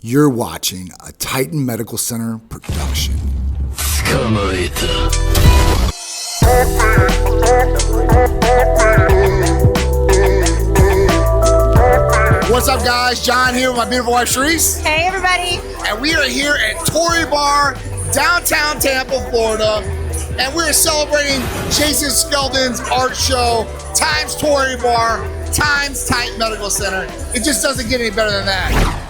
You're watching a Titan Medical Center production. What's up, guys? John here with my beautiful wife, Sharice. Hey, everybody. And we are here at Tori Bar, downtown Tampa, Florida. And we're celebrating Jason Skeldon's art show, times Tori Bar, times Titan Medical Center. It just doesn't get any better than that.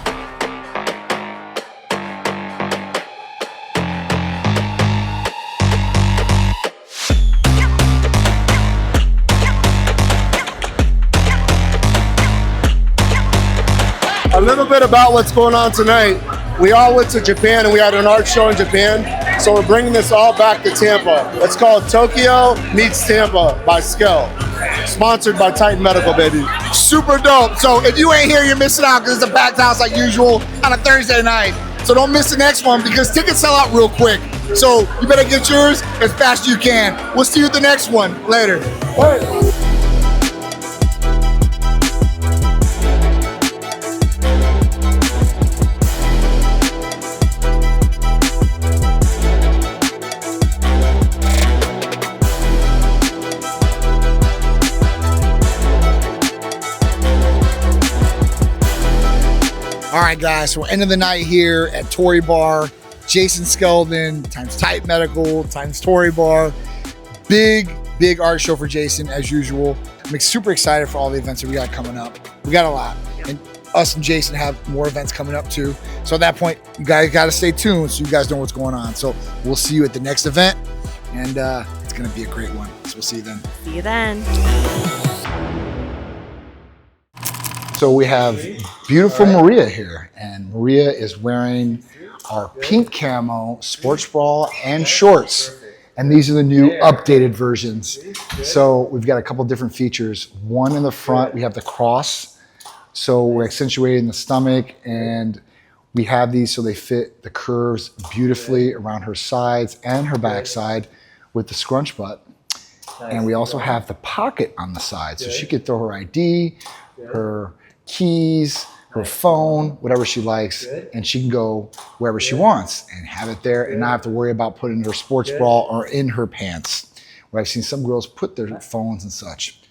A little bit about what's going on tonight. We all went to Japan and we had an art show in Japan, so we're bringing this all back to Tampa. It's called Tokyo Meets Tampa by Skel. Sponsored by Titan Medical, baby. Super dope. So if you ain't here, you're missing out because it's a packed house like usual on a Thursday night. So don't miss the next one because tickets sell out real quick. So you better get yours as fast as you can. We'll see you at the next one. Later. All right, guys, so we're ending the night here at Tori Bar. Jason Skeldon, times Titan Medical, times Tori Bar. Big art show for Jason, as usual. I'm super excited for all the events that we got coming up. We got a lot. And us and Jason have more events coming up, too. So at that point, you guys got to stay tuned so you guys know what's going on. So we'll see you at the next event. And it's going to be a great one. So we'll see you then. See you then. So we have beautiful Maria here, and Maria is wearing our pink camo sports bra and shorts. And these are the new updated versions. So we've got a couple different features. One in the front, we have the cross. So we're accentuating the stomach, and we have these so they fit the curves beautifully around her sides and her backside with the scrunch butt. And we also have the pocket on the side. So she could throw her ID, her keys, her phone, whatever she likes, and she can go wherever she wants and have it there and not have to worry about putting her sports bra or in her pants. Where I've seen some girls put their phones and such.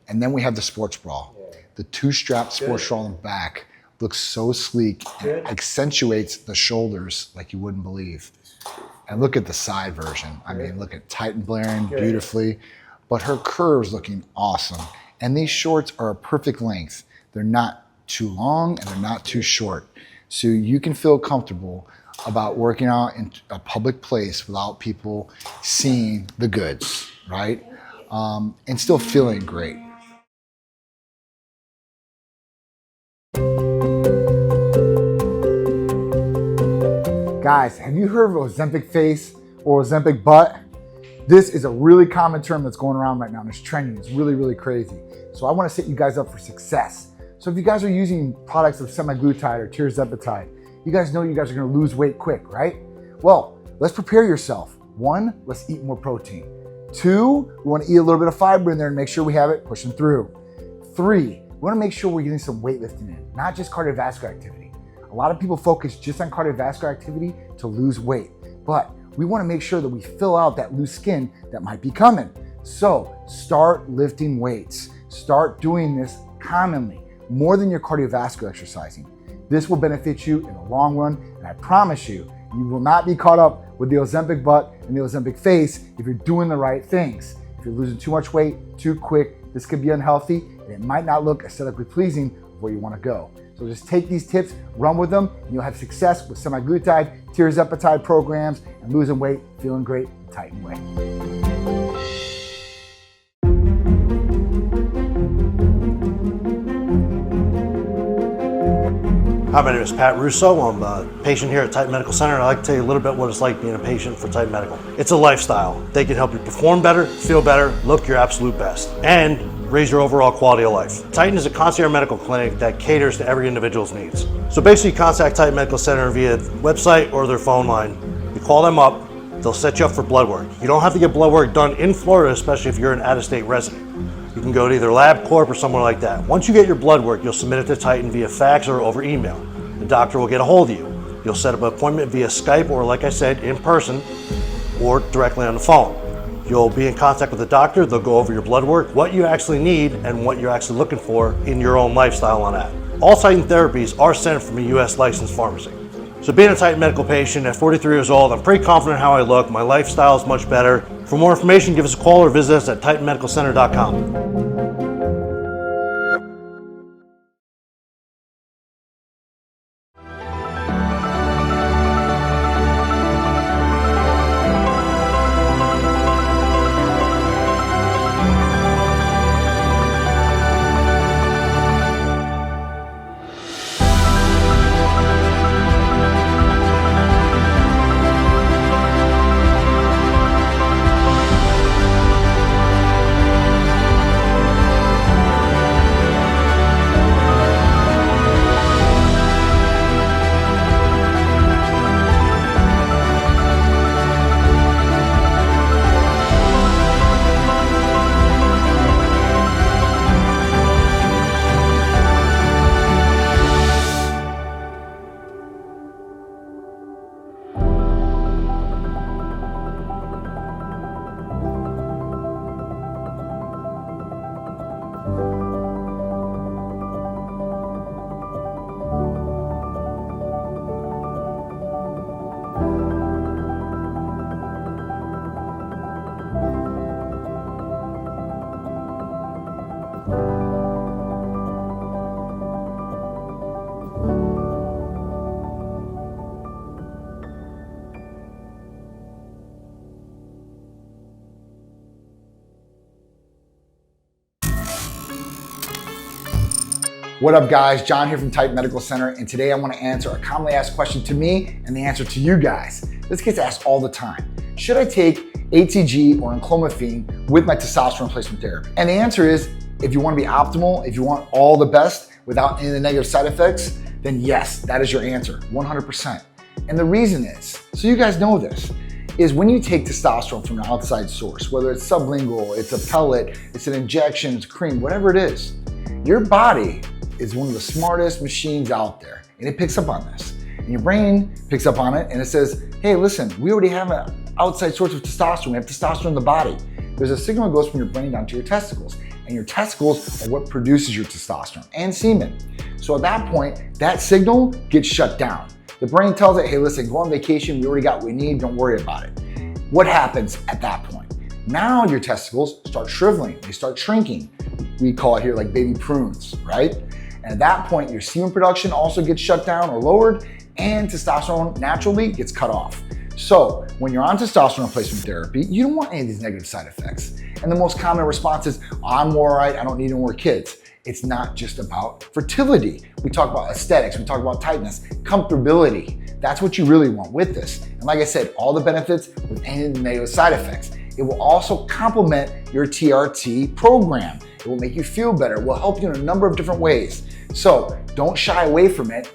And then we have the sports bra. The two-strap sports bra on the back looks so sleek and accentuates the shoulders like you wouldn't believe. And look at the side version. I mean, look at Titan blaring beautifully, but her curves looking awesome. And these shorts are a perfect length. They're not too long and they're not too short. So you can feel comfortable about working out in a public place without people seeing the goods, right? And still feeling great. Guys, have you heard of Ozempic face or Ozempic butt? This is a really common term that's going around right now and it's trending. It's really crazy. So I want to set you guys up for success. So if you guys are using products of Semaglutide or Tirzepatide, you guys know you guys are going to lose weight quick, right? Well, let's prepare yourself. 1, let's eat more protein. 2, we want to eat a little bit of fiber in there and make sure we have it pushing through. 3, we want to make sure we're getting some weightlifting in, not just cardiovascular activity. A lot of people focus just on cardiovascular activity to lose weight, but we want to make sure that we fill out that loose skin that might be coming. So start lifting weights. Start doing this commonly, more than your cardiovascular exercising. This will benefit you in the long run, and I promise you, you will not be caught up with the Ozempic butt and the Ozempic face if you're doing the right things. If you're losing too much weight too quick, this could be unhealthy, and it might not look aesthetically pleasing where you want to go. So just take these tips, run with them, and you'll have success with Semaglutide, Tirzepatide programs, and losing weight, feeling great, the Titan way. Hi, my name is Pat Russo. I'm a patient here at Titan Medical Center, and I'd like to tell you a little bit what it's like being a patient for Titan Medical. It's a lifestyle. They can help you perform better, feel better, look your absolute best, and raise your overall quality of life. Titan is a concierge medical clinic that caters to every individual's needs. So basically, contact Titan Medical Center via website or their phone line. You call them up, they'll set you up for blood work. You don't have to get blood work done in Florida, especially if you're an out-of-state resident. You can go to either LabCorp or somewhere like that. Once you get your blood work, you'll submit it to Titan via fax or over email. the doctor will get a hold of you. You'll set up an appointment via Skype or, like I said, in person or directly on the phone. You'll be in contact with the doctor. They'll go over your blood work, what you actually need, and what you're actually looking for in your own lifestyle on that. All Titan therapies are sent from a U.S. licensed pharmacy. So being a Titan Medical patient at 43 years old, I'm pretty confident how I look. My lifestyle is much better. For more information, give us a call or visit us at TitanMedicalCenter.com. What up guys, John here from Titan Medical Center, and today I want to answer a commonly asked question to me and the answer to you guys. This gets asked all the time. Should I take ATG or enclomiphene with my testosterone replacement therapy? And the answer is, if you want to be optimal, if you want all the best without any of the negative side effects, then yes, that is your answer, 100%. And the reason is, so you guys know this, is when you take testosterone from an outside source, whether it's sublingual, it's a pellet, it's an injection, it's cream, whatever it is, your body is one of the smartest machines out there, and it picks up on this. And your brain picks up on it and it says, hey, listen, we already have an outside source of testosterone. We have testosterone in the body. There's a signal that goes from your brain down to your testicles, and your testicles are what produces your testosterone and semen. So at that point, that signal gets shut down. The brain tells it, hey, listen, go on vacation. We already got what we need. Don't worry about it. What happens at that point? Now your testicles start shriveling. They start shrinking. We call it here like baby prunes, right? And at that point, your semen production also gets shut down or lowered, and testosterone naturally gets cut off. So when you're on testosterone replacement therapy, you don't want any of these negative side effects. And the most common response is, I'm all right, I don't need any more kids. It's not just about fertility. We talk about aesthetics, we talk about tightness, comfortability. That's what you really want with this. And like I said, all the benefits with any of the negative side effects. It will also complement your TRT program. It will make you feel better. It will help you in a number of different ways. So don't shy away from it,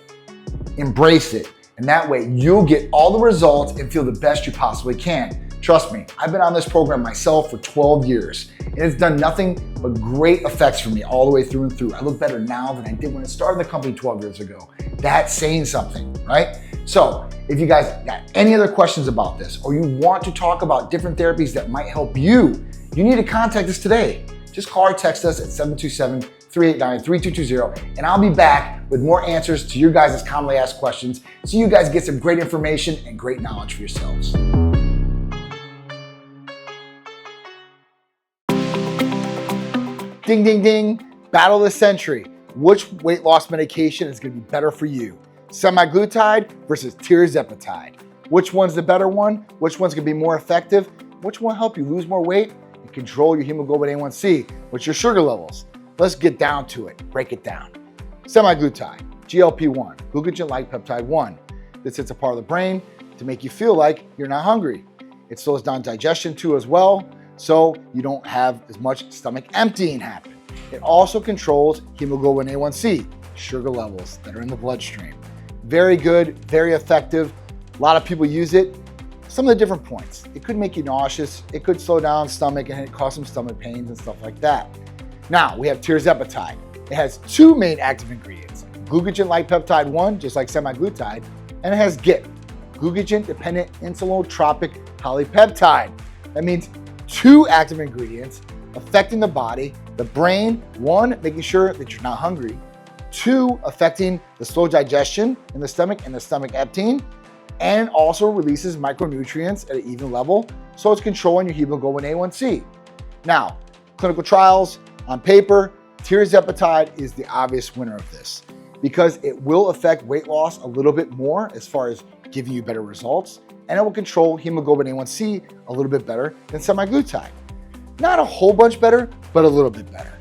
embrace it. And that way you'll get all the results and feel the best you possibly can. Trust me, I've been on this program myself for 12 years, and it's done nothing but great effects for me all the way through and through. I look better now than I did when I started the company 12 years ago. That's saying something, right? So if you guys got any other questions about this, or you want to talk about different therapies that might help you, you need to contact us today. Just call or text us at 727-389-3220, and I'll be back with more answers to your guys' commonly asked questions so you guys get some great information and great knowledge for yourselves. Ding, ding, ding. Battle of the century. Which weight loss medication is going to be better for you? Semaglutide versus Tirzepatide. Which one's the better one? Which one's going to be more effective? Which one will help you lose more weight and control your hemoglobin A1C? What's your sugar levels? Let's get down to it. Break it down. Semaglutide, GLP-1, glucagon-like peptide 1. This hits a part of the brain to make you feel like you're not hungry. It slows down digestion too as well, so you don't have as much stomach emptying happen. It also controls hemoglobin A1C, sugar levels that are in the bloodstream. Very good, very effective. A lot of people use it. Some of the different points. It could make you nauseous. It could slow down stomach and it cause some stomach pains and stuff like that. Now we have Tirzepatide. It has two main active ingredients, glucogen-like peptide 1, just like semaglutide, and it has GIP, glucogen-dependent insulotropic polypeptide. That means 2 active ingredients affecting the body, the brain, 1, making sure that you're not hungry, 2, affecting the slow digestion in the stomach and the stomach emptying, and also releases micronutrients at an even level, so it's controlling your hemoglobin A1C. Now, clinical trials, on paper, Tirzepatide is the obvious winner of this because it will affect weight loss a little bit more as far as giving you better results, and it will control hemoglobin A1C a little bit better than semaglutide. Not a whole bunch better, but a little bit better.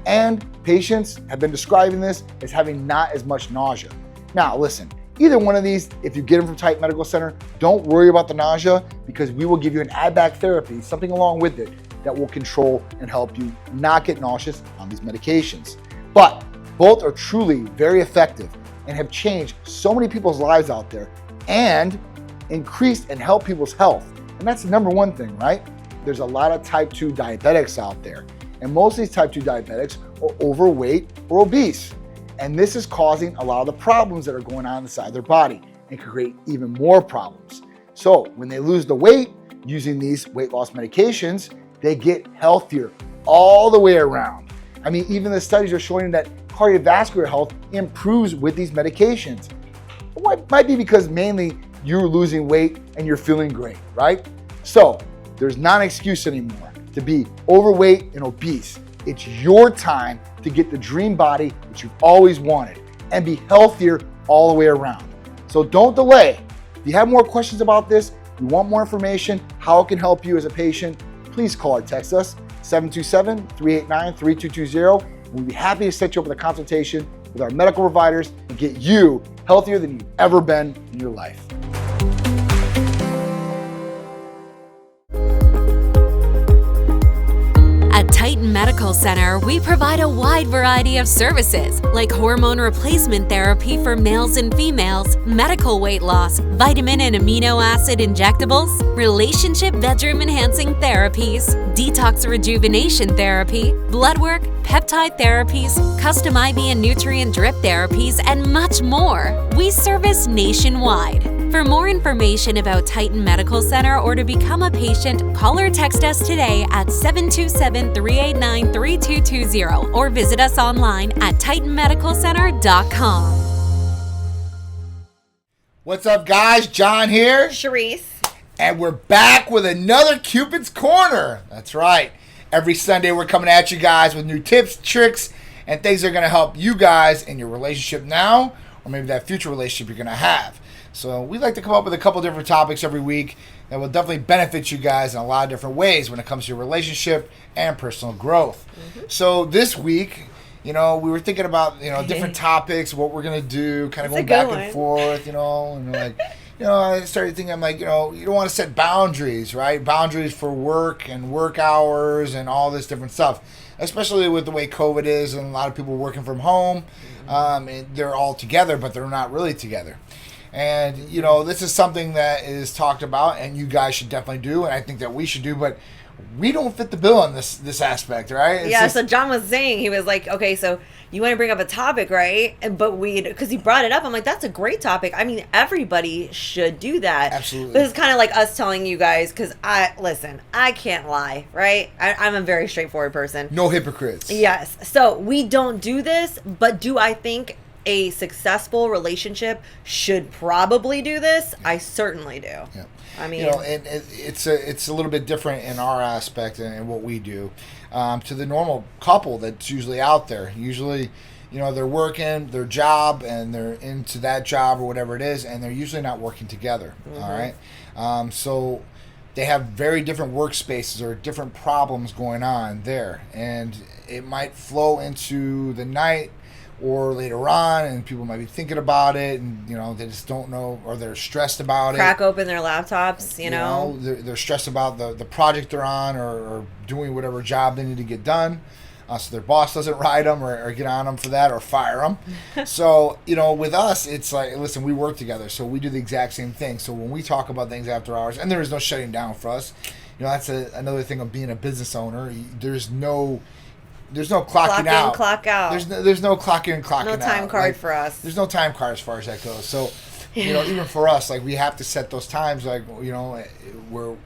And patients have been describing this as having not as much nausea. Now, listen, either one of these, if you get them from Titan Medical Center, don't worry about the nausea because we will give you an add-back therapy, something along with it, that will control and help you not get nauseous on these medications. But both are truly very effective and have changed so many people's lives out there and increased and helped people's health. And that's the number one thing, right? There's a lot of type 2 diabetics out there, and most of these type 2 diabetics are overweight or obese. And this is causing a lot of the problems that are going on inside their body and can create even more problems. So when they lose the weight using these weight loss medications, they get healthier all the way around. I mean, even the studies are showing that cardiovascular health improves with these medications. It might be because mainly you're losing weight and you're feeling great, right? So there's not an excuse anymore to be overweight and obese. It's your time to get the dream body that you've always wanted and be healthier all the way around. So don't delay. If you have more questions about this, you want more information, how it can help you as a patient, please call or text us, 727-389-3220. We'll be happy to set you up with a consultation with our medical providers and get you healthier than you've ever been in your life. At Titan Medical Center, we provide a wide variety of services like hormone replacement therapy for males and females, medical weight loss, vitamin and amino acid injectables, relationship bedroom enhancing therapies, detox rejuvenation therapy, bloodwork, peptide therapies, custom IV and nutrient drip therapies, and much more. We service nationwide. For more information about Titan Medical Center or to become a patient, call or text us today at 727-389-3220 or visit us online at TitanMedicalCenter.com. What's up, guys? John here. Charisse. And we're back with another Cupid's Corner. That's right. Every Sunday we're coming at you guys with new tips, tricks, and things that are going to help you guys in your relationship now or maybe that future relationship you're going to have. So we like to come up with a couple different topics every week that will definitely benefit you guys in a lot of different ways when it comes to your relationship and personal growth. Mm-hmm. So this week, we were thinking about, different topics, what we're going to do, kind of going back and forth, and I started thinking, I'm like, you don't want to set boundaries, right? Boundaries for work and work hours and all this different stuff, especially with the way COVID is and a lot of people working from home. And they're all together, but they're not really together. And, this is something that is talked about and you guys should definitely do. And I think that we should do, but we don't fit the bill in this aspect, right? So John was saying, he was like, okay, so you want to bring up a topic, right? But because he brought it up, I'm like, that's a great topic. I mean, everybody should do that. Absolutely. But it's kind of like us telling you guys, because I can't lie, right? I'm a very straightforward person. No hypocrites. Yes. So we don't do this, but do I think a successful relationship should probably do this? I certainly do. Yeah. I mean, and it's a little bit different in our aspect and what we do to the normal couple that's usually out there. Usually, they're working their job and they're into that job or whatever it is, and they're usually not working together. Mm-hmm. All right, so they have very different workspaces or different problems going on there, and it might flow into the night or later on, and people might be thinking about it, and they just don't know, or they're stressed about crack open their laptops. They're stressed about the project they're on, or doing whatever job they need to get done, so their boss doesn't ride them or get on them for that or fire them. So with us, it's like, listen, we work together, so we do the exact same thing. So when we talk about things after hours, and there is no shutting down for us, that's another thing of being a business owner. There's no there's no clocking Clock in, out. clock out. There's no clock in, clocking out. No time card for us. There's no time card as far as that goes. So, even for us, like we have to set those times. Like we're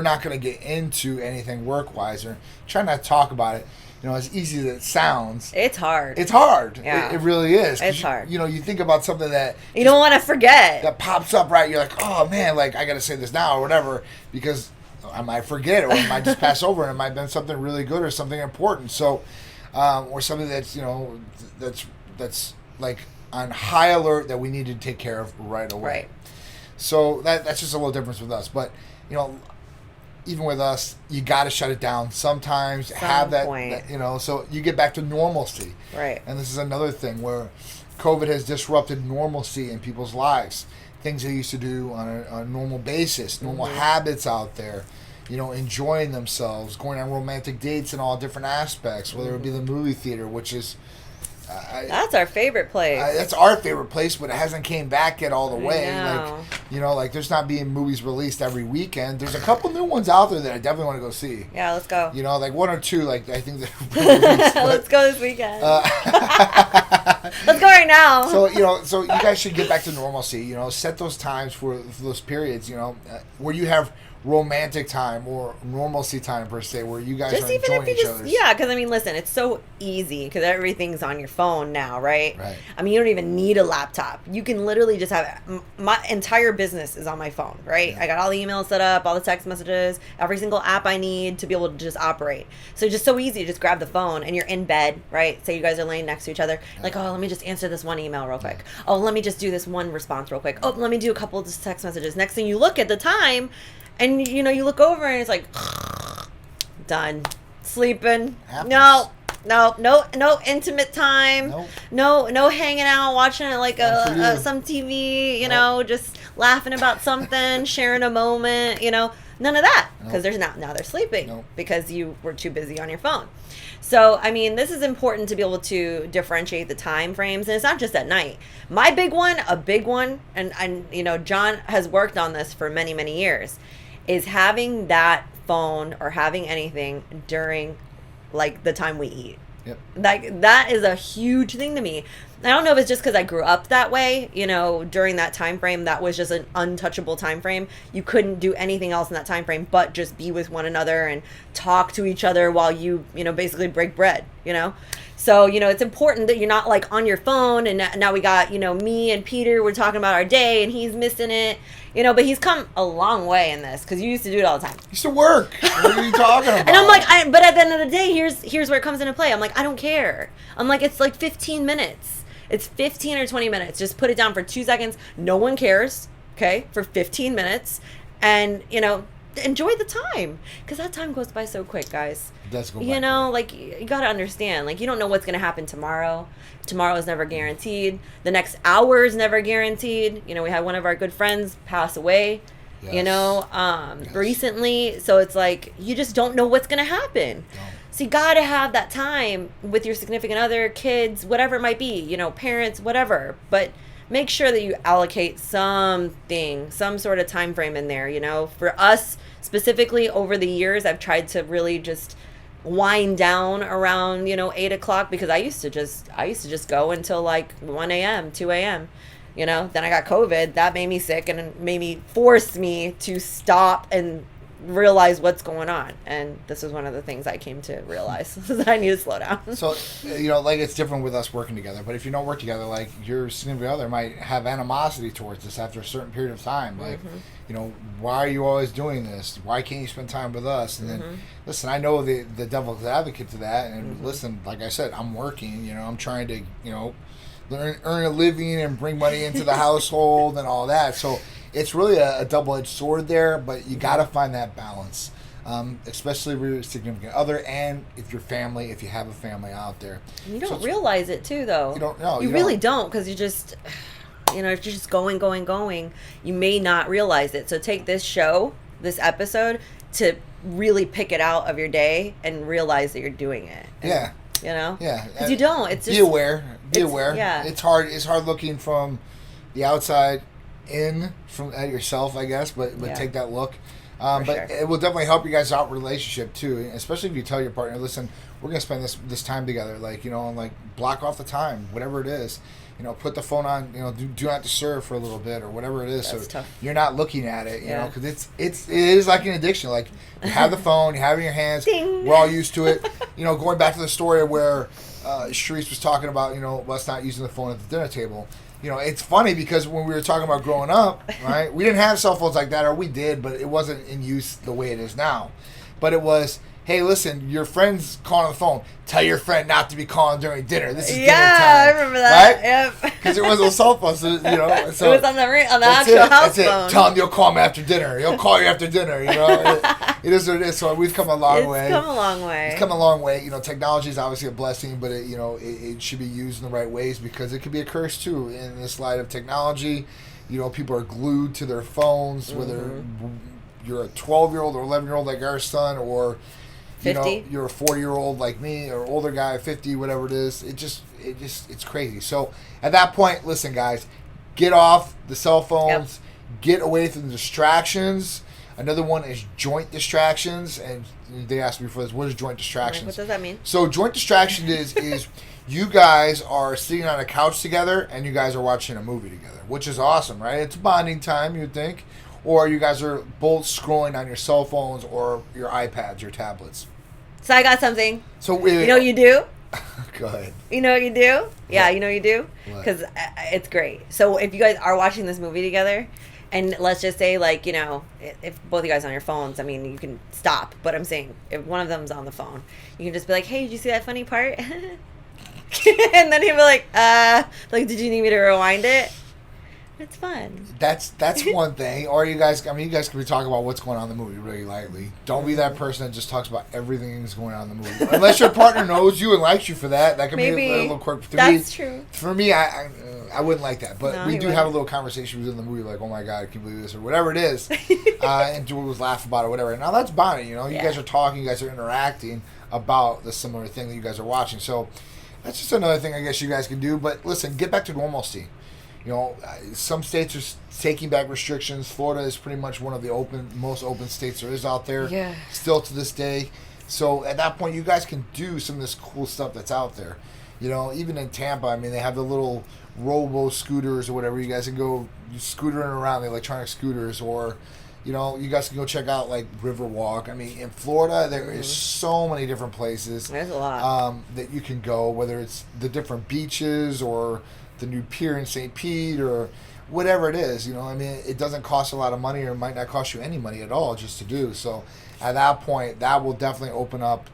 not going to get into anything work wise or try not to talk about it. As easy as it sounds, it's hard. It's hard. Yeah. It really is. It's hard. You think about something that you don't want to forget. That pops up, right? You're like, oh man, like I got to say this now or whatever because I might forget it or I might just pass over and it might have been something really good or something important. So, or something that's that's like on high alert that we need to take care of right away. Right. So that's just a little difference with us, but even with us, you got to shut it down sometimes. Have that, so you get back to normalcy. Right. And this is another thing where COVID has disrupted normalcy in people's lives. Things they used to do on a normal basis, normal habits out there. Enjoying themselves, going on romantic dates in all different aspects, whether it be the movie theater, which is that's our favorite place. That's our favorite place, but it hasn't came back yet all the way. Know. Like there's not being movies released every weekend. There's a couple new ones out there that I definitely want to go see. Yeah, let's go. Like one or two, like I think they're let's go this weekend. Let's go right now. So you guys should get back to normalcy. Set those times for those periods. Where you have romantic time or normalcy time per se, where you guys are enjoying each other. Yeah, because listen, it's so easy because everything's on your phone now, right? Right. You don't even need a laptop. You can literally just have my entire business is on my phone, right? Yeah. I got all the emails set up, all the text messages, every single app I need to be able to just operate. So just so easy to just grab the phone and you're in bed, right? Say you guys are laying next to each other, like, oh, let me just answer this one email real quick. Oh, let me just do this one response real quick. Oh, let me do a couple of text messages. Next thing you look at the time. And, you look over and it's like, done. Sleeping. Happens. No intimate time. Nope. No hanging out, watching like some TV, just laughing about something, sharing a moment, none of that. Because now they're sleeping because you were too busy on your phone. So, this is important to be able to differentiate the time frames. And it's not just at night. My big one, and John has worked on this for many, many years, is having that phone or having anything during like the time we eat. Yep. Like that is a huge thing to me. I don't know if it's just because I grew up that way, during that time frame. That was just an untouchable time frame. You couldn't do anything else in that time frame but just be with one another and talk to each other while you basically break bread, So, it's important that you're not like on your phone and now we got, me and Peter, we're talking about our day and he's missing it, but he's come a long way in this because you used to do it all the time. Used to work. What are you talking about? And I'm like, but at the end of the day, here's where it comes into play. I'm like, I don't care. I'm like, it's like 15 minutes. It's 15 or 20 minutes. Just put it down for 2 seconds. No one cares, okay, for 15 minutes. And, enjoy the time because that time goes by so quick, guys. It does go by quick. You got to understand, like, you don't know what's going to happen tomorrow. Tomorrow is never guaranteed. The next hour is never guaranteed. We had one of our good friends pass away, Yes. recently. So it's like, you just don't know what's going to happen. No. So you got to have that time with your significant other, kids, whatever it might be, parents, whatever. But make sure that you allocate some sort of time frame in there, For us specifically over the years, I've tried to really just wind down around, 8 o'clock because I used to just go until like 1 a.m., 2 a.m., Then I got COVID. That made me sick and it forced me to stop and realize what's going on. And this is one of the things I came to realize that I need to slow down. So, like it's different with us working together, but if you don't work together, like your significant other might have animosity towards this after a certain period of time. Like, why are you always doing this? Why can't you spend time with us? And then, listen, I know the devil's advocate to that. And listen, like I said, I'm working, I'm trying to, earn a living and bring money into the household and all that. So it's really a double-edged sword there, but you got to find that balance, especially with your significant other and if you have a family out there. You don't realize it too, though. You don't know. You really don't because you just, if you're just going, you may not realize it. So take this episode to really pick it out of your day and realize that you're doing it. Yeah. Yeah. Because you don't. It's just, be aware. Yeah. It's hard looking from the outside in at yourself, I guess, but take that look. But sure. it will definitely help you guys out in relationship too, especially if you tell your partner, listen, we're gonna spend this time together, like, you know, and like block off the time, whatever it is. You know, put the phone on, you know, do not disturb for a little bit or whatever it is. That's so tough. you're not looking at it, you know, Yeah. because it is like an addiction. Like, you have the phone, you have it in your hands. Ding. We're all used to it. You know, going back to the story where Sharice was talking about, you know, us not using the phone at the dinner table. You know, it's funny because when we were talking about growing up, right, we didn't have cell phones like that, or we did, but it wasn't in use the way it is now. But it was, hey, listen, your friend's calling on the phone. Tell your friend not to be calling during dinner. This is dinner time. I remember that. Right? Yep. Because it was a cell phone, so, you know. So it was on the that's actual it. house That's phone. it. Tell him you'll call him after dinner. He'll call you after dinner, you know. It is what it is. So we've come a long way. It's come a long way. It's come a long way. You know, technology is obviously a blessing, but it should be used in the right ways because it could be a curse too. In this light of technology, you know, people are glued to their phones, whether you're a 12-year-old or 11-year-old like our son, or you 50. know, you're a 40-year-old like me, or older guy, 50, whatever it is. It's crazy. So at that point, listen, guys, get off the cell phones, get away from the distractions. Another one is joint distractions, and they asked me for this. What is joint distractions? What does that mean? So joint distraction is you guys are sitting on a couch together and you guys are watching a movie together, which is awesome, right? It's bonding time, you'd think. Or you guys are both scrolling on your cell phones or your iPads, your tablets. So I got something. So wait, You know what you do? go ahead. You know what you do? Yeah, you know what you do? What? Because it's great. So if you guys are watching this movie together, and let's just say, like, you know, if both of you guys are on your phones, I mean, you can stop. But I'm saying, if one of them's on the phone, you can just be like, hey, did you see that funny part? And then he'll be like, did you need me to rewind it? It's fun. That's one thing. Or you guys could be talking about what's going on in the movie really lightly. Don't be that person that just talks about everything that's going on in the movie. Unless your partner knows you and likes you for that. That could be a little quirk. That's true. For me, I wouldn't like that. But No, we he do wouldn't. have a little conversation within the movie, like, oh my God, I can't believe this, or whatever it is. And Joel was laughing about it, whatever. Now that's bonding, you know. You guys are talking, you guys are interacting about the similar thing that you guys are watching. So that's just another thing I guess you guys can do. But listen, get back to normalcy. You know, some states are taking back restrictions. Florida is pretty much one of the most open states there is out there. Yeah. Still to this day. So at that point, you guys can do some of this cool stuff that's out there. You know, even in Tampa, I mean, they have the little robo scooters or whatever. You guys can go scootering around, the electronic scooters, or, you know, you guys can go check out like Riverwalk. I mean, in Florida, there is so many different places. There's a lot. That you can go, whether it's the different beaches or the new pier in St. Pete or whatever it is. You know, I mean, it doesn't cost a lot of money, or it might not cost you any money at all just to do. So at that point, that will definitely open up,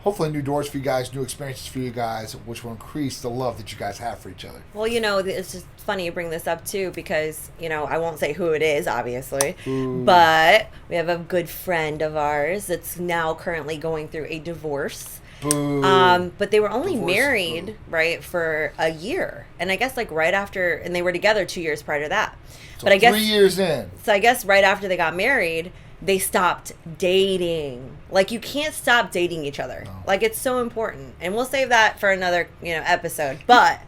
hopefully, new doors for you guys, new experiences for you guys, which will increase the love that you guys have for each other. Well, you know, it's just funny you bring this up, too, because, you know, I won't say who it is, obviously, but we have a good friend of ours that's now currently going through a divorce. Boo. But they were only Divorce. married, Boo. right, for a year. And I guess, like, right after, and they were together 2 years prior to that. So but I guess 3 years in. So I guess right after they got married, they stopped dating. Like, you can't stop dating each other. No. Like, it's so important. And we'll save that for another, you know, episode. But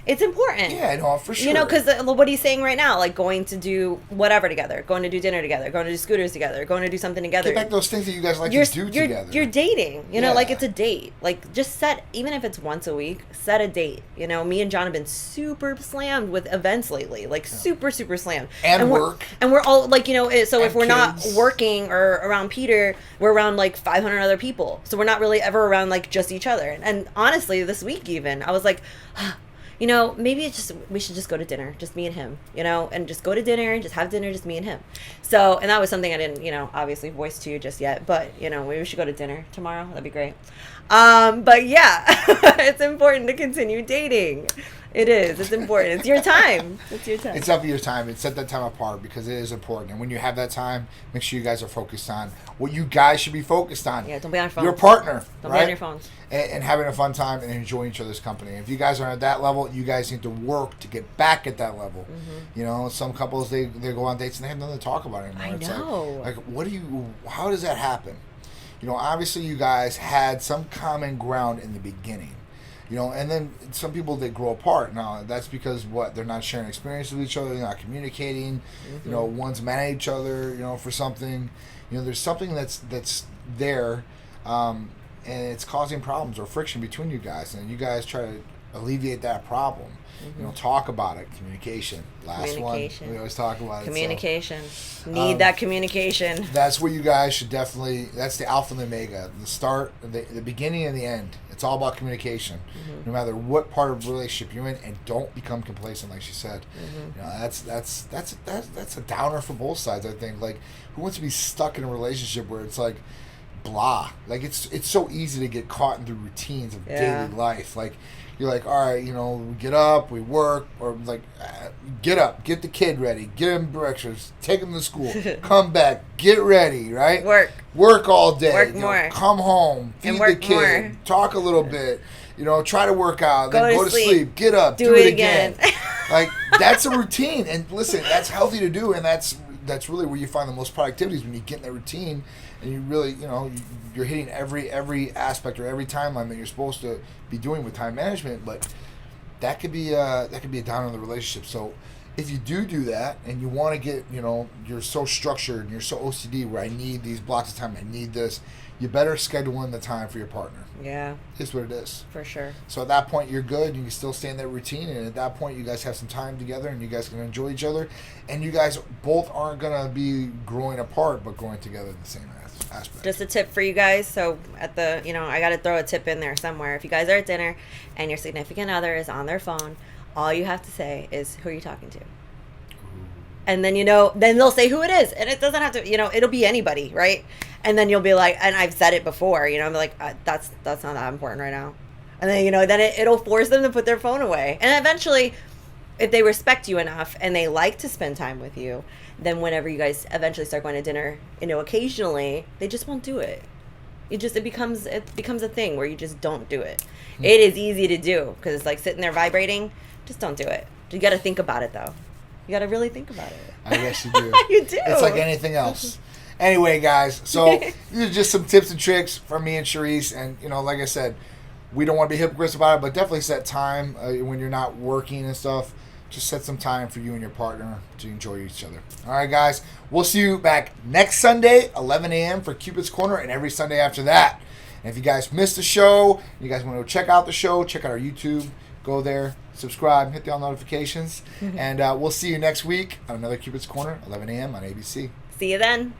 it's important. Yeah, no, for sure. You know, because what he's saying right now, like going to do whatever together, going to do dinner together, going to do scooters together, going to do something together. Get back those things that you guys like you're, to do you're, together. You're dating, you know, like Yeah. it's a date. Like, just set, even if it's once a week, set a date. You know, me and John have been super slammed with events lately, like super slammed. And we're- work. And we're all like, you know, so And if we're not kids. working or around Peter, we're around like 500 other people. So we're not really ever around like just each other. And honestly, this week even, I was like, you know, maybe it's just, we should just go to dinner, just me and him, you know, and just go to dinner and just have dinner, just me and him. So, and that was something I didn't, you know, obviously voice to you just yet, but, you know, maybe we should go to dinner tomorrow. That'd be great. But yeah, it's important to continue dating. It is. It's important. It's your time. It's your time. It's up to your time. It's set that time apart because it is important. And when you have that time, make sure you guys are focused on what you guys should be focused on. Yeah, don't be on your phones. Your partner, Don't right? be on your phones. And having a fun time and enjoying each other's company. If you guys are at that level, you guys need to work to get back at that level. Mm-hmm. You know, some couples, they go on dates and they have nothing to talk about anymore. I It's know. how does that happen? You know, obviously you guys had some common ground in the beginning. You know, and then some people, they grow apart. Now, that's because they're not sharing experiences with each other, they're not communicating. You know, one's mad at each other, you know, for something. You know, there's something that's there, and it's causing problems or friction between you guys, and you guys try to alleviate that problem. You know, talk about it. Communication. Last one. We always talk about it. Communication. Need that communication. That's where you guys should definitely. That's the alpha and the omega. The start, the beginning, and the end. It's all about communication. No matter what part of the relationship you're in, and don't become complacent, like she said. You know, that's a downer for both sides. I think. Like, who wants to be stuck in a relationship where it's like blah? Like, it's so easy to get caught in the routines of daily life. Like, you're like, all right, you know, we get up, we work, or like, get up, get the kid ready, get him breakfast, take him to school, come back, get ready, right? Work all day. Work more. Come home, feed the kid, talk a little bit, you know, try to work out, then go to sleep, get up, do it again. Like, that's a routine. And listen, that's healthy to do, and that's really where you find the most productivity, is when you get in that routine and you really, you know, you're hitting every aspect or every timeline that you're supposed to be doing with time management. But that could be a down in the relationship. So if you do that and you want to get, you know, you're so structured and you're so OCD where I need these blocks of time, I need this, you better schedule in the time for your partner. Yeah. It's what it is. For sure. So at that point, you're good. You can still stay in that routine. And at that point, you guys have some time together and you guys can enjoy each other. And you guys both aren't going to be growing apart, but growing together in the same aspect. Just a tip for you guys. So at the, you know, I got to throw a tip in there somewhere. If you guys are at dinner and your significant other is on their phone, all you have to say is, who are you talking to? And then, you know, then they'll say who it is. And it doesn't have to, you know, it'll be anybody, right? And then you'll be like, and I've said it before, you know, I'm like, that's not that important right now. And then, you know, then it'll force them to put their phone away. And eventually, if they respect you enough and they like to spend time with you, then whenever you guys eventually start going to dinner, you know, occasionally, they just won't do it. It becomes a thing where you just don't do it. It is easy to do because it's like sitting there vibrating. Just don't do it. You got to think about it, though. You got to really think about it. I guess you do. You do. It's like anything else. Anyway, guys, so these are just some tips and tricks from me and Charisse. And, you know, like I said, we don't want to be hypocrites about it, but definitely set time when you're not working and stuff. Just set some time for you and your partner to enjoy each other. All right, guys. We'll see you back next Sunday, 11 a.m. for Cupid's Corner, and every Sunday after that. And if you guys missed the show, you guys want to check out the show, check out our YouTube. Go there, subscribe, hit the all notifications. And we'll see you next week on another Cupid's Corner, 11 a.m. on ABC. See you then.